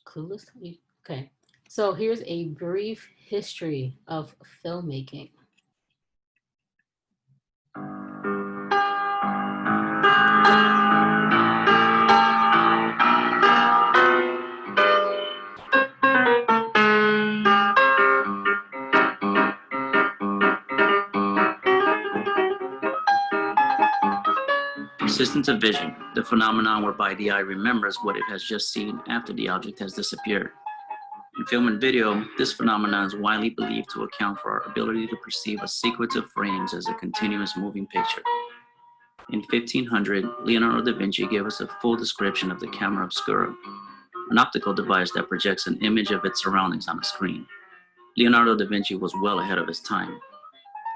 Clueless? Okay. So here's a brief history of filmmaking. Persistence of vision, the phenomenon whereby the eye remembers what it has just seen after the object has disappeared. In film and video, this phenomenon is widely believed to account for our ability to perceive a sequence of frames as a continuous moving picture. In 1500, Leonardo da Vinci gave us a full description of the camera obscura, an optical device that projects an image of its surroundings on a screen. Leonardo da Vinci was well ahead of his time.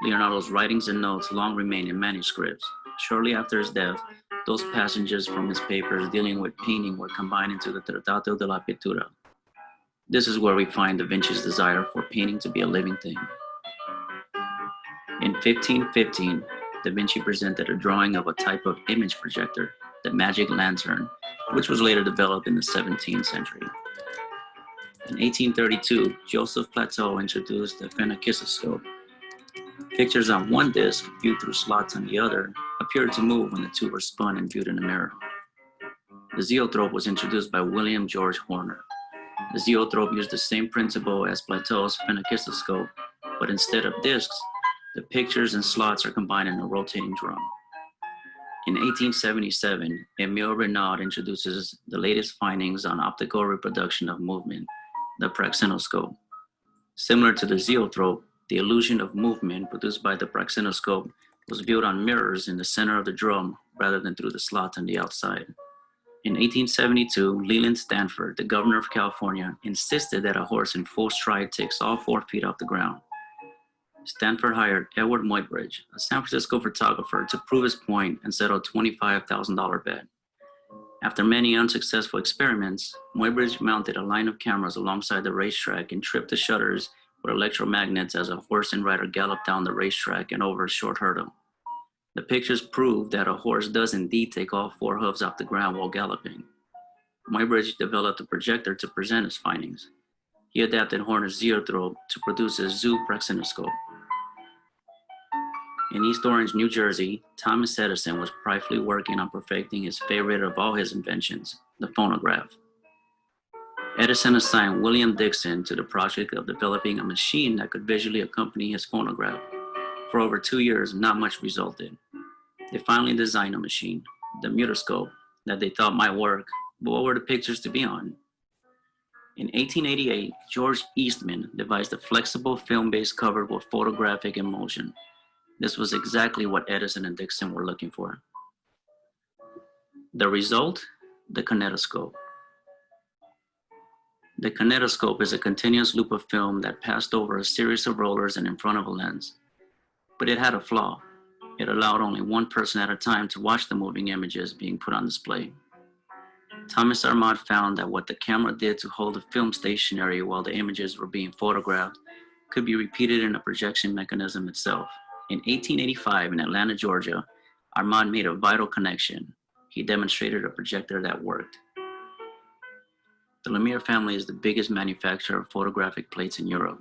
Leonardo's writings and notes long remain in manuscripts. Shortly after his death, those passages from his papers dealing with painting were combined into the Trattato della Pittura. This is where we find Da Vinci's desire for painting to be a living thing. In 1515, Da Vinci presented a drawing of a type of image projector, the magic lantern, which was later developed in the 17th century. In 1832, Joseph Plateau introduced the phenakistoscope. Pictures on one disc, viewed through slots on the other, appeared to move when the two were spun and viewed in a mirror. The zoetrope was introduced by William George Horner. The zoetrope used the same principle as Plateau's phenakistoscope, but instead of discs, the pictures and slots are combined in a rotating drum. In 1877, Emile Renaud introduces the latest findings on optical reproduction of movement, the praxinoscope. Similar to the zoetrope, the illusion of movement produced by the praxinoscope was viewed on mirrors in the center of the drum rather than through the slots on the outside. In 1872, Leland Stanford, the governor of California, insisted that a horse in full stride takes all 4 feet off the ground. Stanford hired Edward Muybridge, a San Francisco photographer, to prove his point and settled a $25,000 bet. After many unsuccessful experiments, Muybridge mounted a line of cameras alongside the racetrack and tripped the shutters with electromagnets as a horse and rider galloped down the racetrack and over a short hurdle. The pictures prove that a horse does indeed take all 4 hooves off the ground while galloping. Muybridge developed a projector to present his findings. He adapted Horner's zoetrope to produce a zoo praxinoscope. In East Orange, New Jersey, Thomas Edison was pridefully working on perfecting his favorite of all his inventions, the phonograph. Edison assigned William Dixon to the project of developing a machine that could visually accompany his phonograph. For over 2 years, not much resulted. They finally designed a machine, the mutoscope, that they thought might work, but what were the pictures to be on? In 1888, George Eastman devised a flexible film-based cover with photographic emulsion. This was exactly what Edison and Dixon were looking for. The result? The kinetoscope. The kinetoscope is a continuous loop of film that passed over a series of rollers and in front of a lens. But it had a flaw. It allowed only one person at a time to watch the moving images being put on display. Thomas Armand found that what the camera did to hold the film stationary while the images were being photographed could be repeated in the projection mechanism itself. In 1885 in Atlanta, Georgia, Armand made a vital connection. He demonstrated a projector that worked. The Lumiere family is the biggest manufacturer of photographic plates in Europe.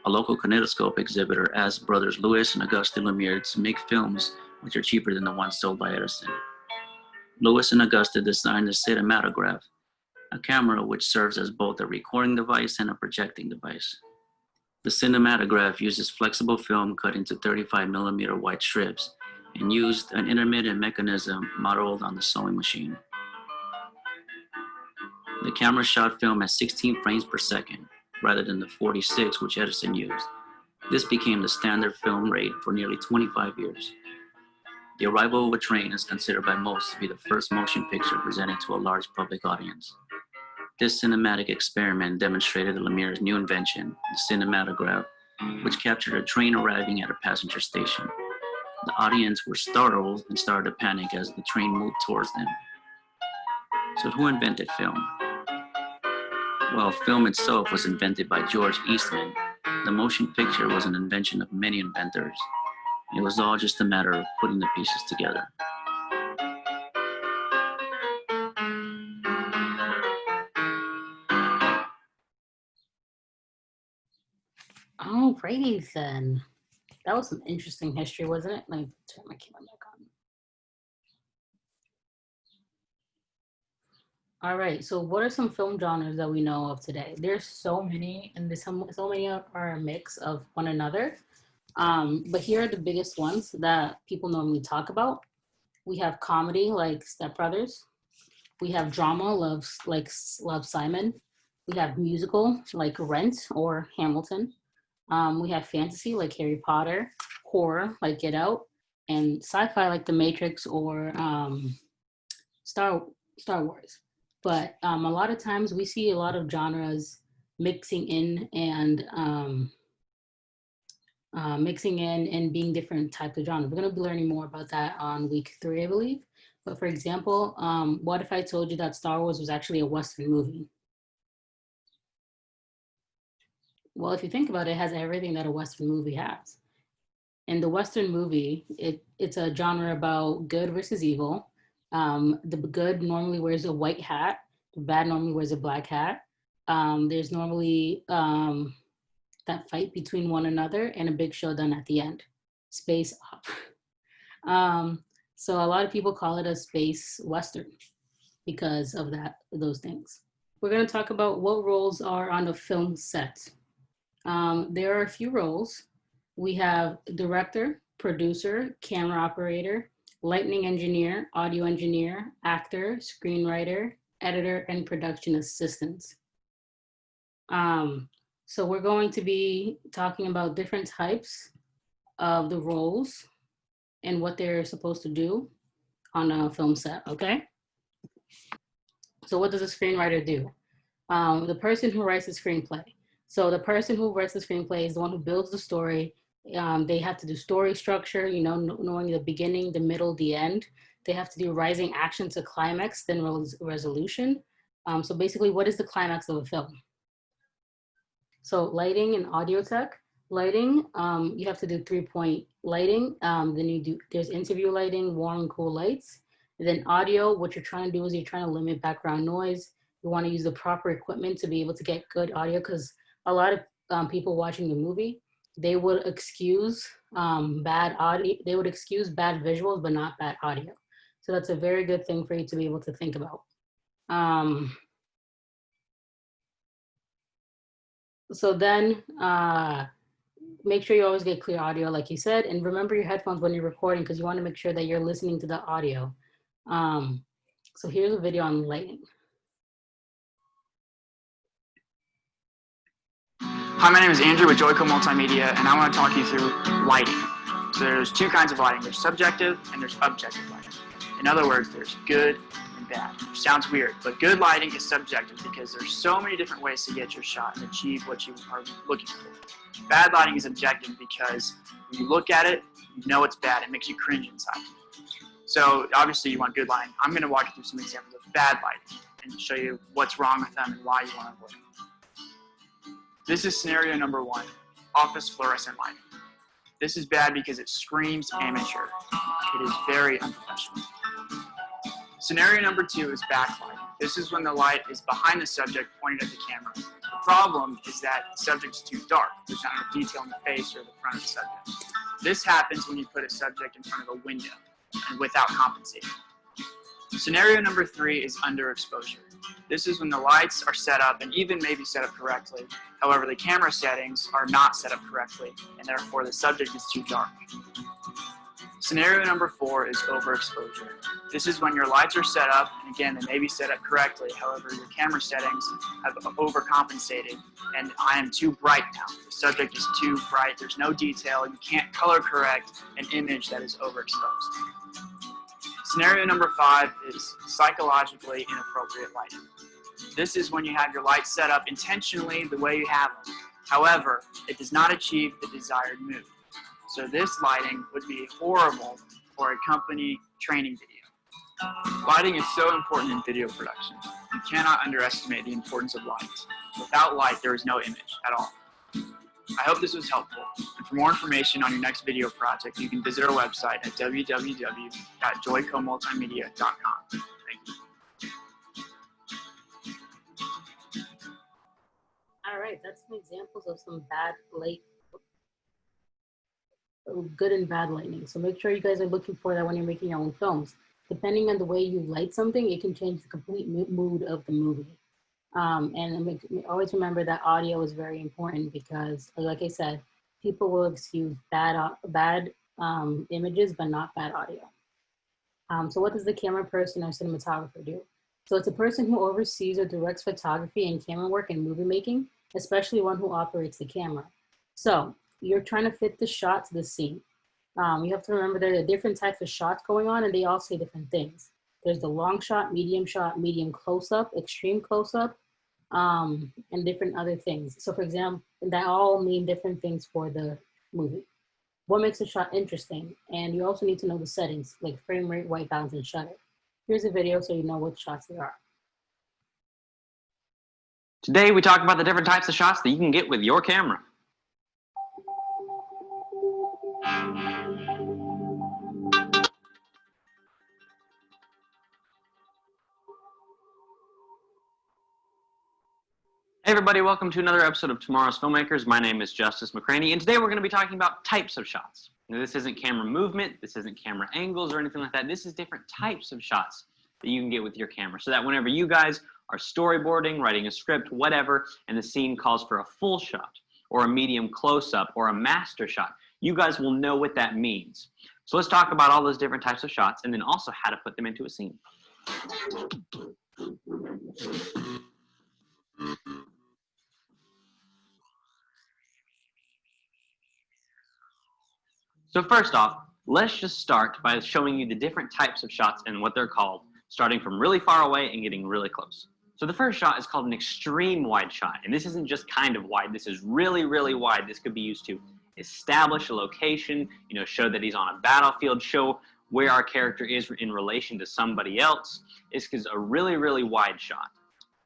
A local kinetoscope exhibitor asked brothers Louis and Auguste Lumiere to make films which are cheaper than the ones sold by Edison. Louis and Auguste designed the cinematograph, a camera which serves as both a recording device and a projecting device. The cinematograph uses flexible film cut into 35mm wide strips and used an intermittent mechanism modeled on the sewing machine. The camera shot film at 16 frames per second, rather than the 46 which Edison used. This became the standard film rate for nearly 25 years. The Arrival of a Train is considered by most to be the first motion picture presented to a large public audience. This cinematic experiment demonstrated the Lumiere's new invention, the cinematograph, which captured a train arriving at a passenger station. The audience were startled and started to panic as the train moved towards them. So who invented film? Well, film itself was invented by George Eastman. The motion picture was an invention of many inventors. It was all just a matter of putting the pieces together. Alrighty then. That was some interesting history, wasn't it? Let me turn my camera back on. All right, so what are some film genres that we know of today? There's so many, and there's so many are a mix of one another. But here are the biggest ones that people normally talk about. We have comedy like Step Brothers. We have drama like Love Simon. We have musical like Rent or Hamilton. We have fantasy like Harry Potter, horror like Get Out, and sci-fi like The Matrix or Star Star Wars. But a lot of times we see a lot of genres mixing in and being different types of genres. We're going to be learning more about that on week 3, I believe. But for example, what if I told you that Star Wars was actually a Western movie? Well, if you think about it, it has everything that a Western movie has. In the Western movie, it's a genre about good versus evil. The good normally wears a white hat. The bad normally wears a black hat. There's normally that fight between one another and a big showdown at the end. Space opera. So a lot of people call it a space Western because of those things. We're going to talk about what roles are on a film set. There are a few roles. We have director, producer, camera operator, lighting engineer, audio engineer, actor, screenwriter, editor, and production assistants. So we're going to be talking about different types of the roles and what they're supposed to do on a film set, okay? So what does a screenwriter do? The person who writes the screenplay. So the person who writes the screenplay is the one who builds the story. They have to do story structure, knowing the beginning, the middle, the end. They have to do rising action to climax, then resolution. So basically, what is the climax of a film? So lighting and audio tech. Lighting, you have to do 3-point lighting. Then there's interview lighting, warm and cool lights. And then audio, what you're trying to do is you're trying to limit background noise. You want to use the proper equipment to be able to get good audio, because a lot of people watching the movie, they would excuse bad audio, they would excuse bad visuals, but not bad audio. So that's a very good thing for you to be able to think about. So then make sure you always get clear audio, like you said, and remember your headphones when you're recording, because you want to make sure that you're listening to the audio. So here's a video on lighting. Hi, my name is Andrew with Joyco Multimedia, and I want to talk you through lighting. So there's two kinds of lighting. There's subjective and there's objective lighting. In other words, there's good and bad. Which sounds weird, but good lighting is subjective because there's so many different ways to get your shot and achieve what you are looking for. Bad lighting is objective because when you look at it, you know it's bad. It makes you cringe inside. So obviously you want good lighting. I'm going to walk you through some examples of bad lighting and show you what's wrong with them and why you want to avoid them. This is scenario number 1, office fluorescent lighting. This is bad because it screams amateur. It is very unprofessional. Scenario number 2 is backlighting. This is when the light is behind the subject pointed at the camera. The problem is that the subject is too dark. There's not enough detail in the face or the front of the subject. This happens when you put a subject in front of a window and without compensating. Scenario number 3 is underexposure. This is when the lights are set up and even maybe set up correctly. However, the camera settings are not set up correctly, and therefore the subject is too dark. Scenario number 4 is overexposure. This is when your lights are set up, and again, they may be set up correctly. However, your camera settings have overcompensated, and I am too bright now. The subject is too bright. There's no detail. You can't color correct an image that is overexposed. Scenario number 5 is psychologically inappropriate lighting. This is when you have your lights set up intentionally the way you have them. However, it does not achieve the desired mood. So this lighting would be horrible for a company training video. Lighting is so important in video production. You cannot underestimate the importance of light. Without light, there is no image at all. I hope this was helpful, and for more information on your next video project, you can visit our website at www.joycomultimedia.com. Thank you. All right. right, that's some examples of some bad light, good and bad lighting. So make sure you guys are looking for that when you're making your own films. Depending on the way you light something, it can change the complete mood of the movie. And always remember that audio is very important because, like I said, people will excuse bad images, but not bad audio. So what does the camera person or cinematographer do? So it's a person who oversees or directs photography and camera work in movie making, especially one who operates the camera. So you're trying to fit the shot to the scene. You have to remember there are different types of shots going on and they all say different things. There's the long shot, medium close-up, extreme close-up, and different other things. So for example, that all mean different things for the movie. What makes a shot interesting? And you also need to know the settings, like frame rate, white balance, and shutter. Here's a video so you know what shots they are. Today we talk about the different types of shots that you can get with your camera. Hey everybody, welcome to another episode of Tomorrow's Filmmakers. My name is Justice McCraney, and today we're going to be talking about types of shots. Now, this isn't camera movement, this isn't camera angles or anything like that. This is different types of shots that you can get with your camera, so that whenever you guys are storyboarding, writing a script, whatever, and the scene calls for a full shot, or a medium close-up, or a master shot, you guys will know what that means. So let's talk about all those different types of shots, and then also how to put them into a scene. So first off, let's just start by showing you the different types of shots and what they're called, starting from really far away and getting really close. So the first shot is called an extreme wide shot, and this isn't just kind of wide, this is really, really wide. This could be used to establish a location, show that he's on a battlefield, show where our character is in relation to somebody else. This is a really, really wide shot.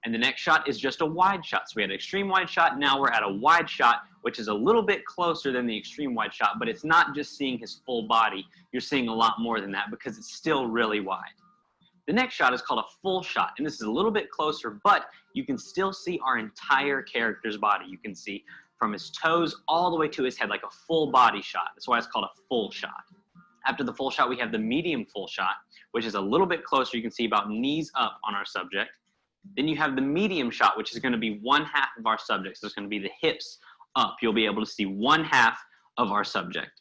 And the next shot is just a wide shot. So we had an extreme wide shot, now we're at a wide shot, which is a little bit closer than the extreme wide shot, but it's not just seeing his full body. You're seeing a lot more than that because it's still really wide. The next shot is called a full shot, and this is a little bit closer, but you can still see our entire character's body. You can see from his toes all the way to his head, like a full body shot. That's why it's called a full shot. After the full shot, we have the medium full shot, which is a little bit closer. You can see about knees up on our subject. Then you have the medium shot, which is going to be one half of our subject. So it's going to be the hips up. You'll be able to see one half of our subject.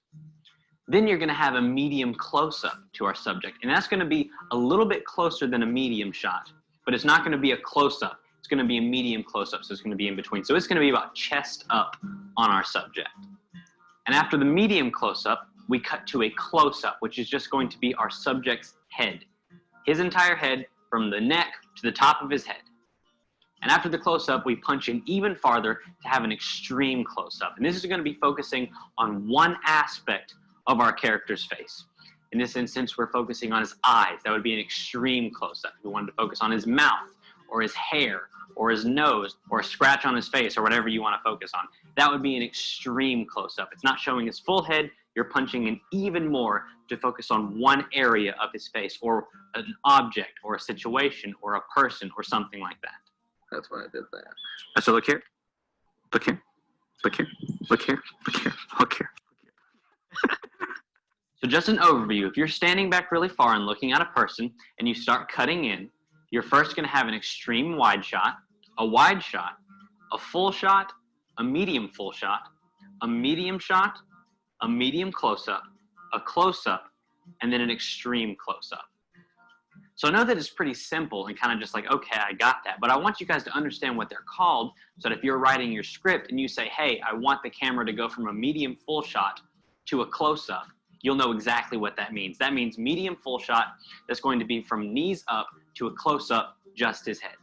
Then you're going to have a medium close-up to our subject. And that's going to be a little bit closer than a medium shot. But it's not going to be a close-up. It's going to be a medium close-up. So it's going to be in between. So it's going to be about chest up on our subject. And after the medium close-up, we cut to a close-up, which is just going to be our subject's head. His entire head from the neck to the top of his head. And after the close-up, we punch in even farther to have an extreme close-up. And this is going to be focusing on one aspect of our character's face. In this instance, we're focusing on his eyes. That would be an extreme close-up. If we wanted to focus on his mouth, or his hair, or his nose, or a scratch on his face, or whatever you want to focus on, that would be an extreme close-up. It's not showing his full head. You're punching in even more to focus on one area of his face, or an object, or a situation, or a person, or something like that. That's why I did that. So look here, look here, look here, look here, look here, look here. So just an overview, if you're standing back really far and looking at a person and you start cutting in, you're first going to have an extreme wide shot, a wide shot, a full shot, a medium full shot, a medium shot, a medium close-up, a close-up, and then an extreme close-up. So I know that it's pretty simple and kind of just like, okay, I got that, but I want you guys to understand what they're called so that if you're writing your script and you say, hey, I want the camera to go from a medium full shot to a close-up, you'll know exactly what that means. That means medium full shot that's going to be from knees up to a close-up, just his head.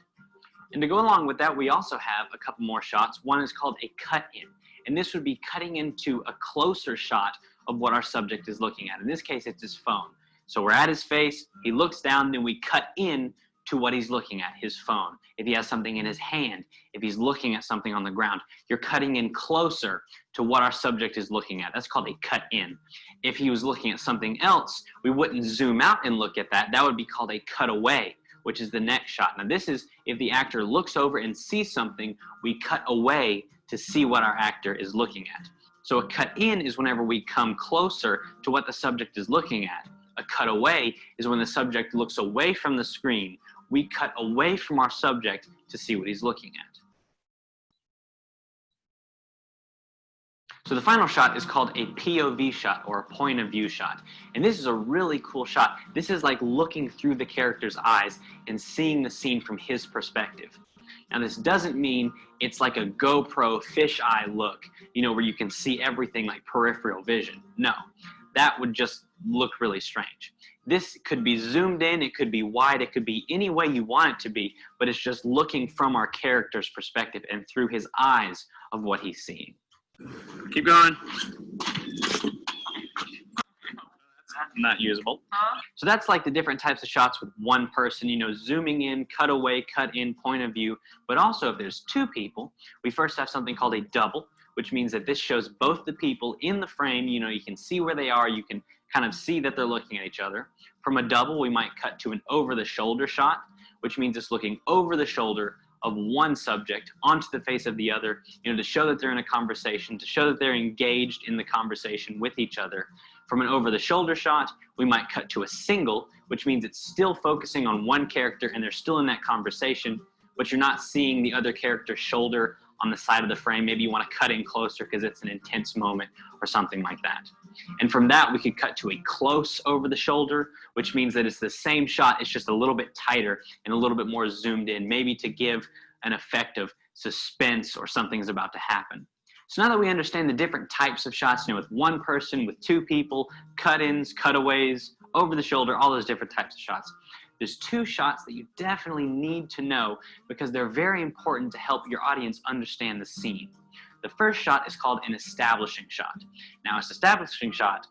And to go along with that, we also have a couple more shots. One is called a cut-in. And this would be cutting into a closer shot of what our subject is looking at. In this case, it's his phone. So we're at his face, he looks down, then we cut in to what he's looking at, his phone. If he has something in his hand, if he's looking at something on the ground, you're cutting in closer to what our subject is looking at. That's called a cut in. If he was looking at something else, we wouldn't zoom out and look at that. That would be called a cut away. which is the next shot. Now this is if the actor looks over and sees something, we cut away to see what our actor is looking at. So a cut in is whenever we come closer to what the subject is looking at. A cut away is when the subject looks away from the screen. We cut away from our subject to see what he's looking at. So the final shot is called a POV shot, or a point of view shot. And this is a really cool shot. This is like looking through the character's eyes and seeing the scene from his perspective. Now this doesn't mean it's like a GoPro fisheye look, you know, where you can see everything like peripheral vision. No, that would just look really strange. This could be zoomed in, it could be wide, it could be any way you want it to be, but it's just looking from our character's perspective and through his eyes of what he's seeing. Keep going. Not usable. So that's like the different types of shots with one person, you know, zooming in, cut away, cut in, point of view. But also if there's two people, we first have something called a double, which means that this shows both the people in the frame. You know, you can see where they are, you can kind of see that they're looking at each other. From a double, we might cut to an over-the-shoulder shot, which means it's looking over the shoulder of one subject onto the face of the other, you know, to show that they're in a conversation, to show that they're engaged in the conversation with each other. From an over-the-shoulder shot, we might cut to a single, which means it's still focusing on one character and they're still in that conversation, but you're not seeing the other character's shoulder on the side of the frame. Maybe you want to cut in closer because it's an intense moment or something like that. And from that, we could cut to a close over the shoulder, which means that it's the same shot, it's just a little bit tighter and a little bit more zoomed in, maybe to give an effect of suspense or something's about to happen. So now that we understand the different types of shots, you know, with one person, with two people, cut-ins, cutaways, over the shoulder, all those different types of shots, there's two shots that you definitely need to know because they're very important to help your audience understand the scene. The first shot is called an establishing shot. Now, this establishing shot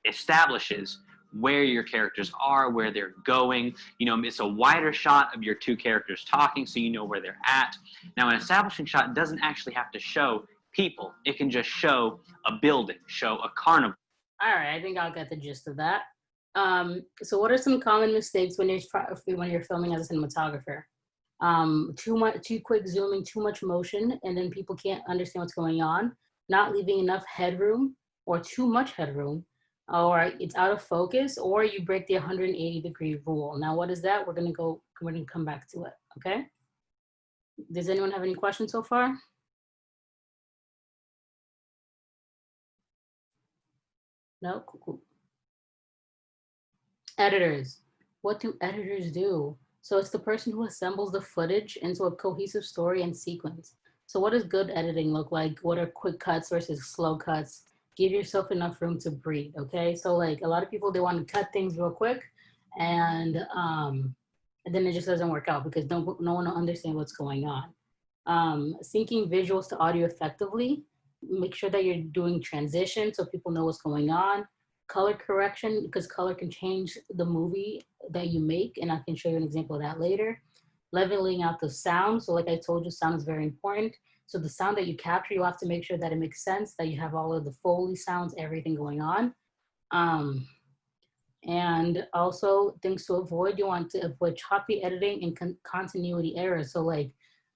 establishes where your characters are, where they're going. You know, it's a wider shot of your two characters talking so you know where they're at. Now, an establishing shot doesn't actually have to show people. It can just show a building, show a carnival. All right, I think I'll get the gist of that. So what are some common mistakes when you're filming as a cinematographer? Too quick zooming, too much motion, and then people can't understand what's going on, not leaving enough headroom or too much headroom, or it's out of focus, or you break the 180-degree rule. Now, what is that? We're gonna come back to it, okay? Does anyone have any questions so far? No? Cool. Editors. What do editors do? So it's the person who assembles the footage into a cohesive story and sequence. So what does good editing look like? What are quick cuts versus slow cuts? Give yourself enough room to breathe, okay? So like a lot of people, they want to cut things real quick and then it just doesn't work out because no one will understand what's going on. Syncing visuals to audio effectively. Make sure that you're doing transition so people know what's going on. Color correction, because color can change the movie that you make, and I can show you an example of that later. Leveling out the sound. So like I told you, sound is very important. So the sound that you capture, you have to make sure that it makes sense, that you have all of the Foley sounds, everything going on. And also things to avoid, you want to avoid choppy editing and continuity errors. So like,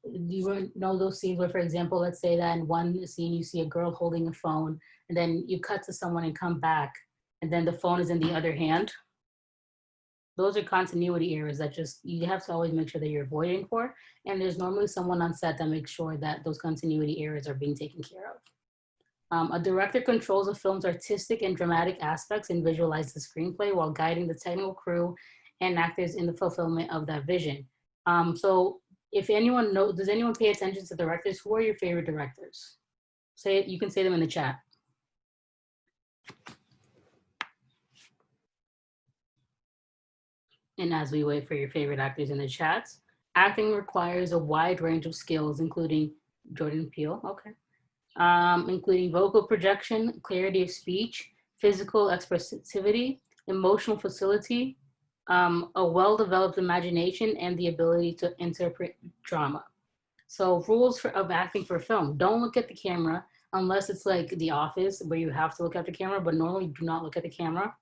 you know those scenes where, for example, let's say that in one scene you see a girl holding a phone and then you cut to someone and come back and then the phone is in the other hand. Those are continuity errors that just, you have to always make sure that you're avoiding for. And there's normally someone on set that makes sure that those continuity errors are being taken care of. A director controls a film's artistic and dramatic aspects and visualizes the screenplay while guiding the technical crew and actors in the fulfillment of that vision. So if anyone knows, does anyone pay attention to directors? Who are your favorite directors? Say it, you can say them in the chat. And as we wait for your favorite actors in the chats, acting requires a wide range of skills, including Jordan Peele, okay. Including vocal projection, clarity of speech, physical expressivity, emotional facility, a well-developed imagination, and the ability to interpret drama. So rules of acting for film: don't look at the camera unless it's like The Office where you have to look at the camera, but normally do not look at the camera.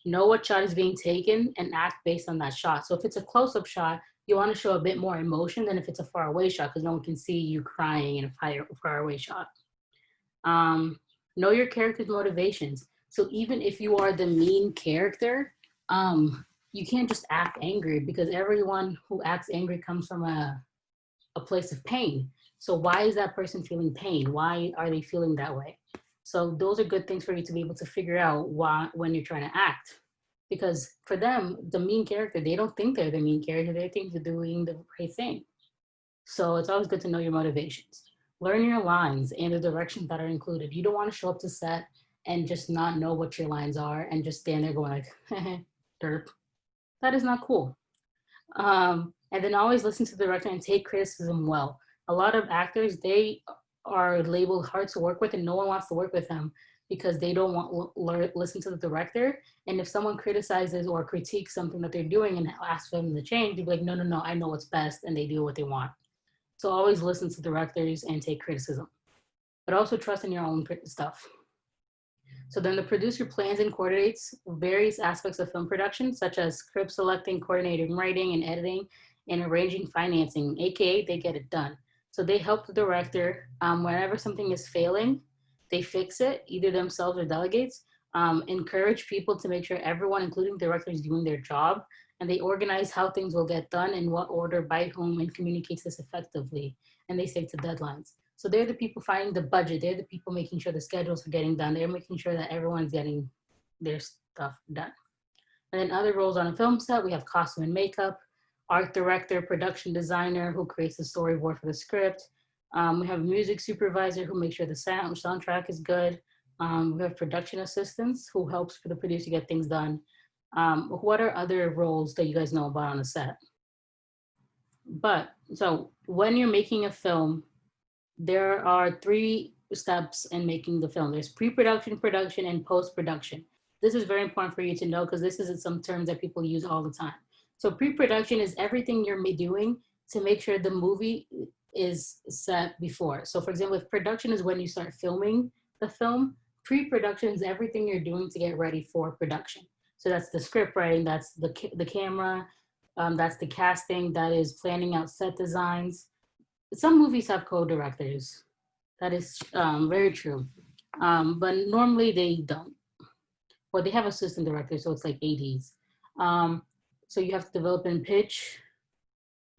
know what shot is being taken and act based on that shot. So if it's a close-up shot, you want to show a bit more emotion than if it's a far away shot, because no one can see you crying in a far away shot. Know your character's motivations. So even if you are the mean character, you can't just act angry, because everyone who acts angry comes from a place of pain. So why is that person feeling pain? Why are they feeling that way? So those are good things for you to be able to figure out when you're trying to act. Because for them, the mean character, they don't think they're the mean character. They think they're doing the right thing. So it's always good to know your motivations. Learn your lines and the directions that are included. You don't want to show up to set and just not know what your lines are and just stand there going like, derp. That is not cool. And then always listen to the director and take criticism well. A lot of actors, they are labeled hard to work with, and no one wants to work with them because they don't want listen to the director. And if someone criticizes or critiques something that they're doing and asks them to change, they'll be like, no, I know what's best, and they do what they want. So always listen to directors and take criticism, but also trust in your own stuff. So then the producer plans and coordinates various aspects of film production, such as script selecting, coordinating, writing, and editing, and arranging financing, AKA they get it done. So they help the director whenever something is failing, they fix it, either themselves or delegates, encourage people to make sure everyone, including the director, is doing their job, and they organize how things will get done, in what order, by whom, and communicates this effectively, and they stick to deadlines. So they're the people finding the budget. They're the people making sure the schedules are getting done. They're making sure that everyone's getting their stuff done. And then other roles on a film set, we have costume and makeup, art director, production designer who creates the storyboard for the script. We have a music supervisor who makes sure the soundtrack is good. We have production assistants who helps for the producer get things done. What are other roles that you guys know about on a set? So when you're making a film, there are 3 steps in making the film. There's pre-production, production, and post-production. This is very important for you to know because this is some terms that people use all the time. So pre-production is everything you're doing to make sure the movie is set before. So for example, if production is when you start filming the film, pre-production is everything you're doing to get ready for production. So that's the script writing, that's the camera, that's the casting, that is planning out set designs. Some movies have co-directors. That is very true. But normally they don't. Well, they have assistant directors, so it's like ADs. So you have to develop and pitch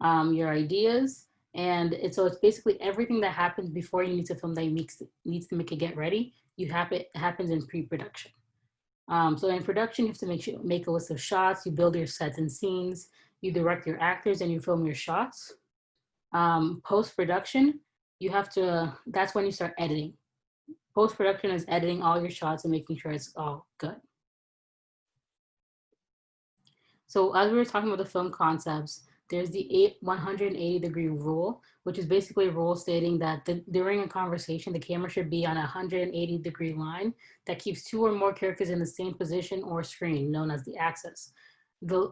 your ideas. And so it's basically everything that happens before you need to film that needs to make it get ready. It happens in pre-production. So in production, you have to make a list of shots, you build your sets and scenes, you direct your actors, and you film your shots. Post-production, that's when you start editing. Post-production is editing all your shots and making sure it's all good. So as we were talking about the film concepts, there's the 180-degree rule, which is basically a rule stating that during a conversation, the camera should be on a 180-degree line that keeps 2 or more characters in the same position or screen, known as the axis. The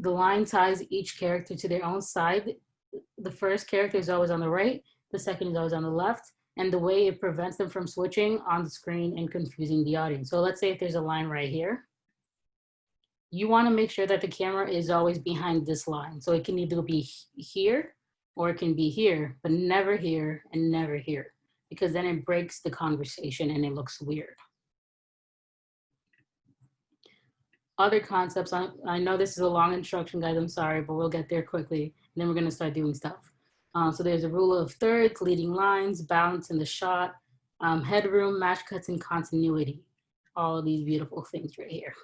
line ties each character to their own side. The first character is always on the right, the second is always on the left, and the way it prevents them from switching on the screen and confusing the audience. So let's say if there's a line right here, you want to make sure that the camera is always behind this line. So it can either be here or it can be here, but never here and never here, because then it breaks the conversation and it looks weird. Other concepts, I know this is a long instruction, guys, I'm sorry, but we'll get there quickly, and then we're gonna start doing stuff. So there's a rule of thirds, leading lines, balance in the shot, headroom, match cuts, and continuity. All of these beautiful things right here.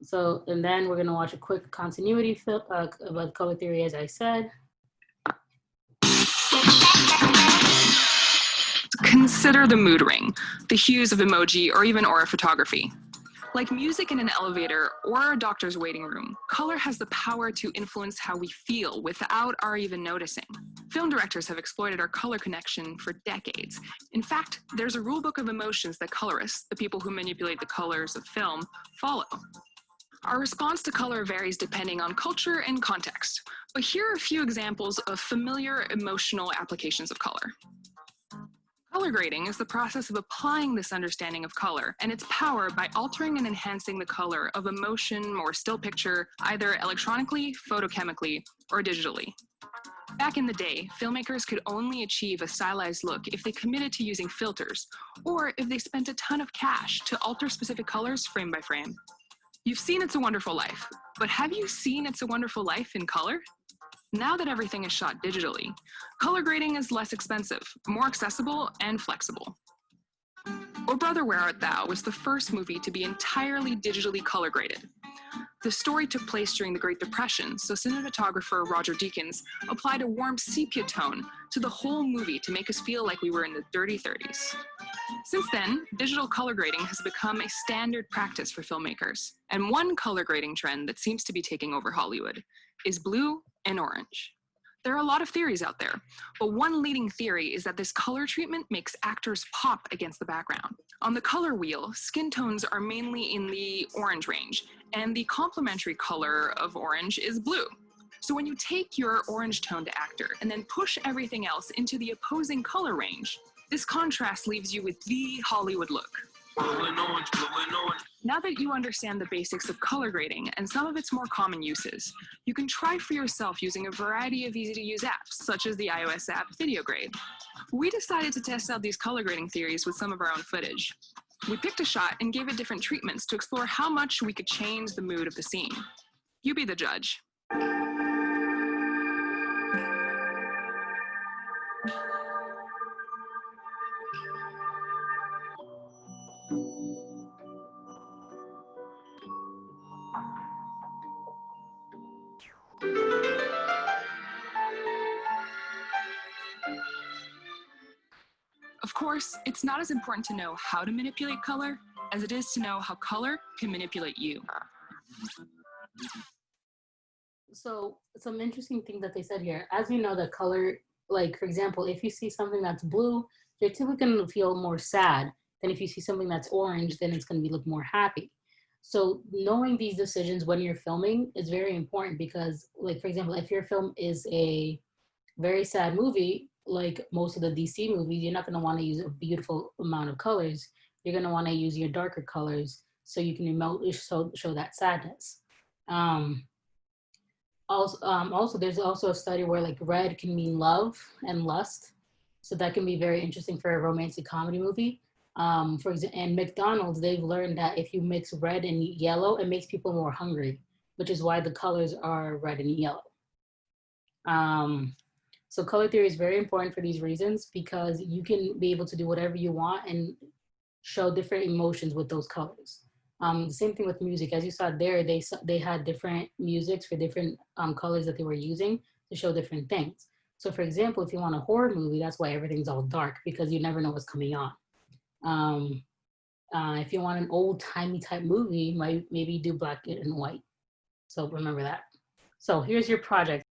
So, and then we're gonna watch a quick continuity film about color theory, as I said. Consider the mood ring, the hues of emoji, or even aura photography. Like music in an elevator or a doctor's waiting room, color has the power to influence how we feel without our even noticing. Film directors have exploited our color connection for decades. In fact, there's a rule book of emotions that colorists, the people who manipulate the colors of film, follow. Our response to color varies depending on culture and context, but here are a few examples of familiar emotional applications of color. Color grading is the process of applying this understanding of color and its power by altering and enhancing the color of a motion or still picture, either electronically, photochemically, or digitally. Back in the day, filmmakers could only achieve a stylized look if they committed to using filters, or if they spent a ton of cash to alter specific colors frame by frame. You've seen It's a Wonderful Life, but have you seen It's a Wonderful Life in color? Now that everything is shot digitally, color grading is less expensive, more accessible, and flexible. O Brother, Where Art Thou was the first movie to be entirely digitally color graded. The story took place during the Great Depression, so cinematographer Roger Deakins applied a warm sepia tone to the whole movie to make us feel like we were in the dirty 30s. Since then, digital color grading has become a standard practice for filmmakers. And one color grading trend that seems to be taking over Hollywood is blue and orange. There are a lot of theories out there, but one leading theory is that this color treatment makes actors pop against the background. On the color wheel, skin tones are mainly in the orange range, and the complementary color of orange is blue. So when you take your orange toned actor and then push everything else into the opposing color range, this contrast leaves you with the Hollywood look. Now that you understand the basics of color grading and some of its more common uses, you can try for yourself using a variety of easy-to-use apps, such as the iOS app VideoGrade. We decided to test out these color grading theories with some of our own footage. We picked a shot and gave it different treatments to explore how much we could change the mood of the scene. You be the judge. Of course, it's not as important to know how to manipulate color as it is to know how color can manipulate you. So some interesting things that they said here. As we know, that color, like for example, if you see something that's blue, you're typically going to feel more sad than if you see something that's orange, then it's going to look more happy. So knowing these decisions when you're filming is very important because, like for example, if your film is a very sad movie, like most of the DC movies, you're not going to want to use a beautiful amount of colors. You're going to want to use your darker colors so you can show that sadness. Also, there's also a study where like red can mean love and lust. So that can be very interesting for a romantic comedy movie. For example, and McDonald's, they've learned that if you mix red and yellow, it makes people more hungry, which is why the colors are red and yellow. So color theory is very important for these reasons because you can be able to do whatever you want and show different emotions with those colors. The same thing with music. As you saw there, they had different musics for different colors that they were using to show different things. So for example, if you want a horror movie, that's why everything's all dark because you never know what's coming on. If you want an old-timey type movie, maybe do black and white. So remember that. So here's your project.